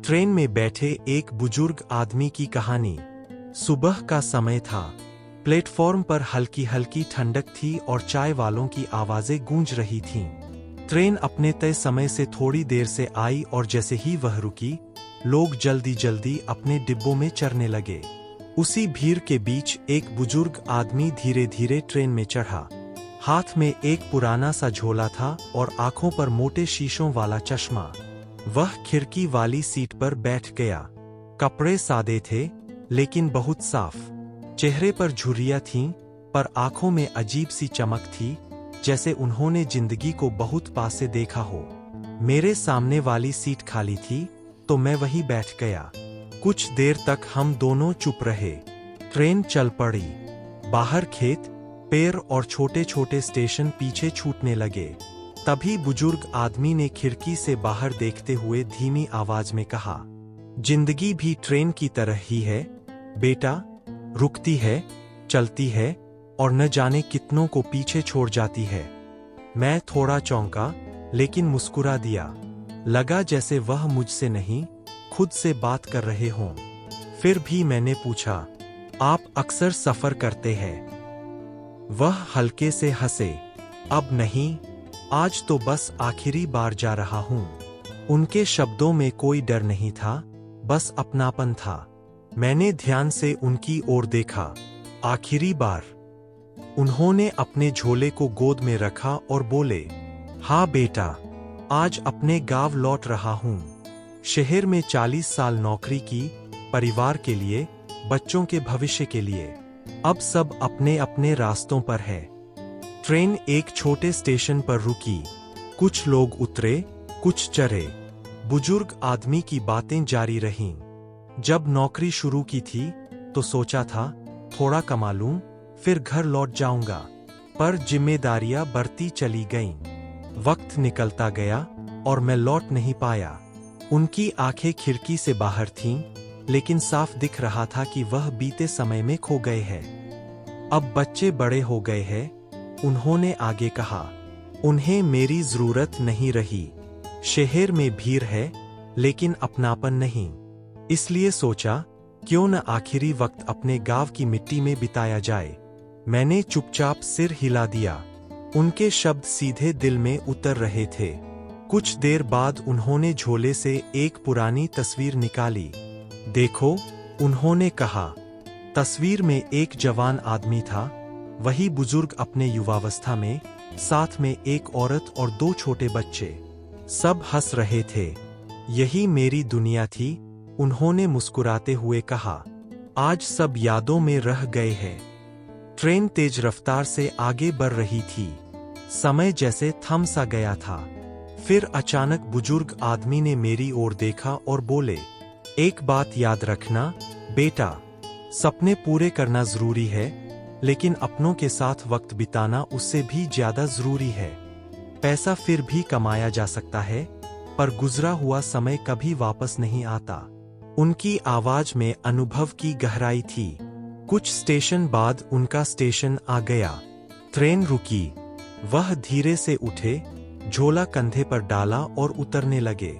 Train में बैठे एक बुजुर्ग आदमी की कहानी। सुबह का समय था। प्लेटफॉर्म पर हल्की हल्की ठंडक थी और चाय वालों की आवाजें गूंज रही थीं। ट्रेन अपने तय समय से थोड़ी देर से आई और जैसे ही वह रुकी, लोग जल्दी जल्दी अपने डिब्बों में चढ़ने लगे। उसी भीड़ के बीच एक बुजुर्ग आदमी धीरे धीरे ट्रेन में चढ़ा। हाथ में एक पुराना सा झोला था और आंखों पर मोटे शीशों वाला चश्मा। वह खिड़की वाली सीट पर बैठ गया। कपड़े सादे थे लेकिन बहुत साफ। चेहरे पर झुर्रियां थीं, पर आंखों में अजीब सी चमक थी, जैसे उन्होंने जिंदगी को बहुत पास से देखा हो। मेरे सामने वाली सीट खाली थी, तो मैं वहीं बैठ गया। कुछ देर तक हम दोनों चुप रहे। ट्रेन चल पड़ी। बाहर खेत, पेड़ और छोटे छोटे स्टेशन पीछे छूटने लगे। तभी बुजुर्ग आदमी ने खिड़की से बाहर देखते हुए धीमी आवाज में कहा, जिंदगी भी ट्रेन की तरह ही है बेटा, रुकती है, चलती है और न जाने कितनों को पीछे छोड़ जाती है। मैं थोड़ा चौंका, लेकिन मुस्कुरा दिया। लगा जैसे वह मुझसे नहीं, खुद से बात कर रहे हों। फिर भी मैंने पूछा, आप अक्सर सफर करते हैं? वह हल्के से हंसे, अब नहीं, आज तो बस आखिरी बार जा रहा हूं। उनके शब्दों में कोई डर नहीं था, बस अपनापन था। मैंने ध्यान से उनकी ओर देखा। आखिरी बार? उन्होंने अपने झोले को गोद में रखा और बोले, हाँ बेटा, आज अपने गांव लौट रहा हूं। शहर में 40 साल नौकरी की, परिवार के लिए, बच्चों के भविष्य के लिए। अब सब अपने अपने रास्तों पर है। ट्रेन एक छोटे स्टेशन पर रुकी। कुछ लोग उतरे, कुछ चढ़े। बुजुर्ग आदमी की बातें जारी रहीं। जब नौकरी शुरू की थी तो सोचा था थोड़ा कमा लूं, फिर घर लौट जाऊंगा। पर जिम्मेदारियां बढ़ती चली गईं। वक्त निकलता गया और मैं लौट नहीं पाया। उनकी आंखें खिड़की से बाहर थीं, लेकिन साफ दिख रहा था कि वह बीते समय में खो गए हैं। अब बच्चे बड़े हो गए हैं, उन्होंने आगे कहा। उन्हें मेरी जरूरत नहीं रही। शहर में भीड़ है, लेकिन अपनापन नहीं। इसलिए सोचा, क्यों न आखिरी वक्त अपने गांव की मिट्टी में बिताया जाए। मैंने चुपचाप सिर हिला दिया। उनके शब्द सीधे दिल में उतर रहे थे। कुछ देर बाद उन्होंने झोले से एक पुरानी तस्वीर निकाली। देखो, उन्होंने कहा। तस्वीर में एक जवान आदमी था, वही बुजुर्ग अपने युवावस्था में, साथ में एक औरत और 2 छोटे बच्चे। सब हंस रहे थे। यही मेरी दुनिया थी, उन्होंने मुस्कुराते हुए कहा। आज सब यादों में रह गए हैं। ट्रेन तेज रफ्तार से आगे बढ़ रही थी। समय जैसे थम सा गया था। फिर अचानक बुजुर्ग आदमी ने मेरी ओर देखा और बोले, एक बात याद रखना बेटा, सपने पूरे करना जरूरी है, लेकिन अपनों के साथ वक्त बिताना उससे भी ज्यादा जरूरी है। पैसा फिर भी कमाया जा सकता है, पर गुजरा हुआ समय कभी वापस नहीं आता। उनकी आवाज में अनुभव की गहराई थी। कुछ स्टेशन बाद उनका स्टेशन आ गया। ट्रेन रुकी। वह धीरे से उठे, झोला कंधे पर डाला और उतरने लगे।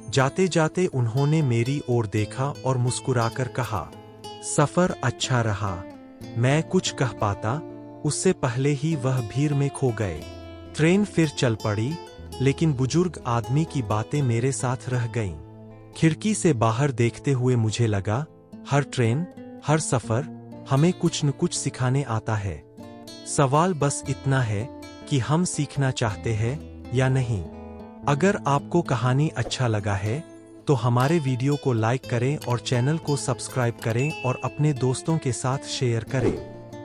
जाते जाते उन्होंने मेरी ओर देखा और मुस्कुराकर कहा, सफर अच्छा रहा। मैं कुछ कह पाता, उससे पहले ही वह भीड़ में खो गए। ट्रेन फिर चल पड़ी, लेकिन बुजुर्ग आदमी की बातें मेरे साथ रह गईं। खिड़की से बाहर देखते हुए मुझे लगा, हर ट्रेन, हर सफर हमें कुछ न कुछ सिखाने आता है। सवाल बस इतना है कि हम सीखना चाहते हैं या नहीं। अगर आपको कहानी अच्छा लगा है, तो हमारे वीडियो को लाइक करें और चैनल को सब्सक्राइब करें और अपने दोस्तों के साथ शेयर करें।